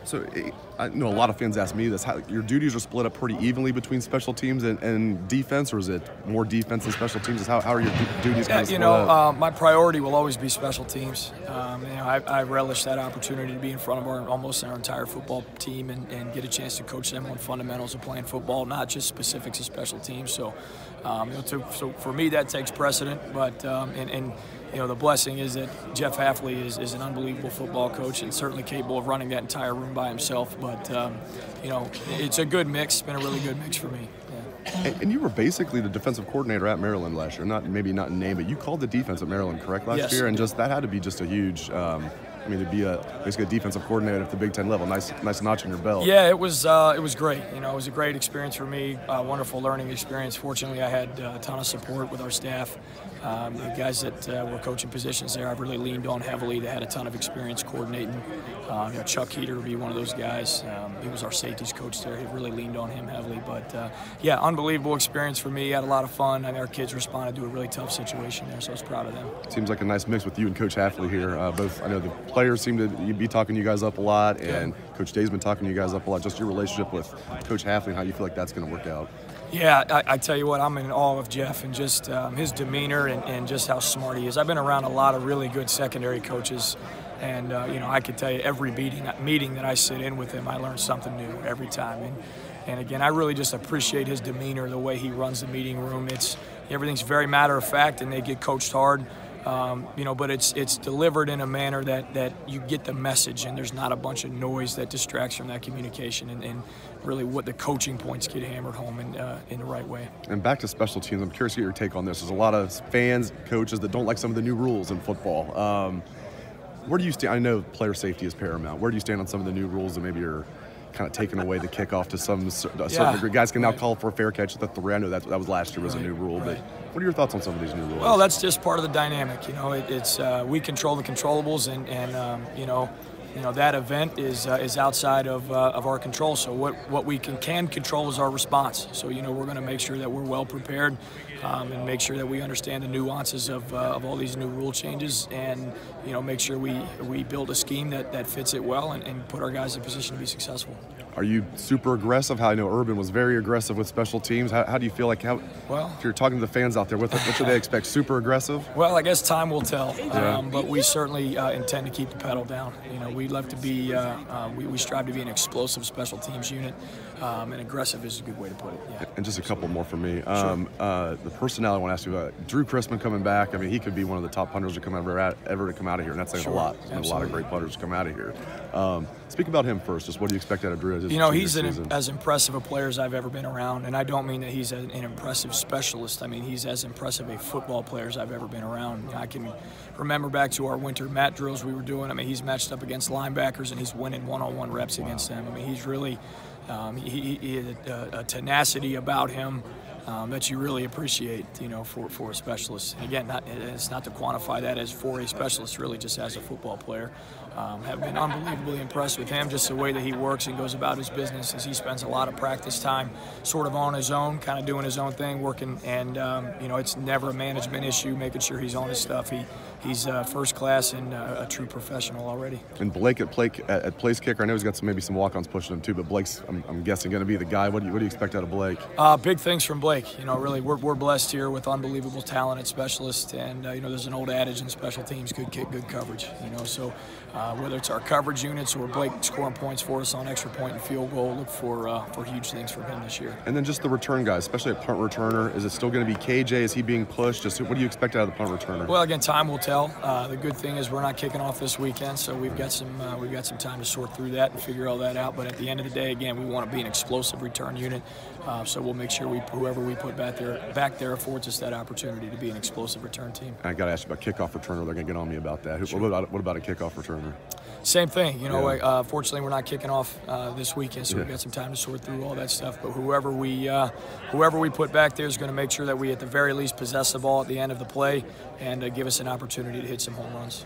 So I know a lot of fans ask me this: how your duties are split up pretty evenly between special teams and defense, or is it more defense and special teams? How are your duties kind of split up? My priority will always be special teams. I relish that opportunity to be in front of almost our entire football team and get a chance to coach them on fundamentals of playing football, not just specifics of special teams. So, so for me, that takes precedent. But the blessing is that Jeff Hafley is an unbelievable football coach and certainly capable of running that entire room by himself. But, it's a good mix. It's been a really good mix for me. Yeah. And you were basically the defensive coordinator at Maryland last year. Maybe not in name, but you called the defense at Maryland, correct, last year? And that had to be just a huge to be basically a defensive coordinator at the Big Ten level, nice notch in your belt. Yeah, it was great. It was a great experience for me, wonderful learning experience. Fortunately, I had a ton of support with our staff. The guys that were coaching positions there, I've really leaned on heavily. They had a ton of experience coordinating. Chuck Heater would be one of those guys. He was our safeties coach there. He really leaned on him heavily. But yeah, unbelievable experience for me. Had a lot of fun. Our kids responded to a really tough situation there, so I was proud of them. Seems like a nice mix with you and Coach Hafley here. I know the players seem to be talking you guys up a lot, and Coach Day's been talking you guys up a lot. Just your relationship with Coach Hafley and how you feel like that's going to work out. Yeah, I tell you what, I'm in awe of Jeff and just his demeanor and just how smart he is. I've been around a lot of really good secondary coaches, and I could tell you every meeting that I sit in with him, I learn something new every time. And again, I really just appreciate his demeanor, the way he runs the meeting room. Everything's very matter of fact, and they get coached hard. But it's delivered in a manner that you get the message, and there's not a bunch of noise that distracts from that communication, and really what the coaching points get hammered home in the right way. And back to special teams, I'm curious to get your take on this. There's a lot of fans, coaches that don't like some of the new rules in football. Where do you stand? I know player safety is paramount. Where do you stand on some of the new rules that maybe are kind of taking away the kickoff to a certain degree? Guys can now call for a fair catch at the 3. I know that was last year was a new rule, but what are your thoughts on some of these new rules? Well, that's just part of the dynamic. We control the controllables, and that event is outside of our control. So what we can control is our response. So we're going to make sure that we're well prepared and make sure that we understand the nuances of all these new rule changes, and make sure we build a scheme that fits it well and put our guys in position to be successful. Are you super aggressive? How I know Urban was very aggressive with special teams. How do you feel like if you're talking to the fans out there, what should they expect? Super aggressive? Well, I guess time will tell. But we certainly intend to keep the pedal down. We love to be, we strive to be an explosive special teams unit, and aggressive is a good way to put it. Yeah. And just a couple more for me. The personnel I want to ask you about, Drew Chrisman coming back. I mean, he could be one of the top punters to come ever to come out of here, and that's saying a lot. There's a lot of great punters to come out of here. Speak about him first. Just what do you expect out of Drew? He's as impressive a player as I've ever been around, and I don't mean that he's an impressive specialist. I mean he's as impressive a football player as I've ever been around. I can remember back to our winter mat drills we were doing. I mean, he's matched up against linebackers, and he's winning one-on-one reps against them. I mean, he's really he had a tenacity about him that you really appreciate, for a specialist. And again, it's not to quantify that as for a specialist, really just as a football player. Have been unbelievably impressed with him, just the way that he works and goes about his business, as he spends a lot of practice time sort of on his own, kind of doing his own thing, working, and it's never a management issue, making sure he's on his stuff. He's first class and a true professional already. And Blake at place kicker, I know he's got maybe some walk-ons pushing him too, but Blake's, I'm guessing, going to be the guy. What do you expect out of Blake? Big things from Blake. Really, we're blessed here with unbelievable talent at specialists, and there's an old adage in special teams: good kick, good coverage. So whether it's our coverage units or Blake scoring points for us on extra point and field goal, look for huge things from him this year. And then just the return guys, especially a punt returner. Is it still going to be KJ? Is he being pushed? Just what do you expect out of the punt returner? Well, again, time will tell. The good thing is we're not kicking off this weekend, so we've got some time to sort through that and figure all that out. But at the end of the day, again, we want to be an explosive return unit, so we'll make sure whoever we put back there affords us that opportunity to be an explosive return team. I got to ask you about kickoff returner. They're going to get on me about that. Sure. What about a kickoff returner? Same thing. Fortunately, we're not kicking off this weekend, so we've got some time to sort through all that stuff. But whoever we put back there is going to make sure that we, at the very least, possess the ball at the end of the play and give us an opportunity to hit some home runs.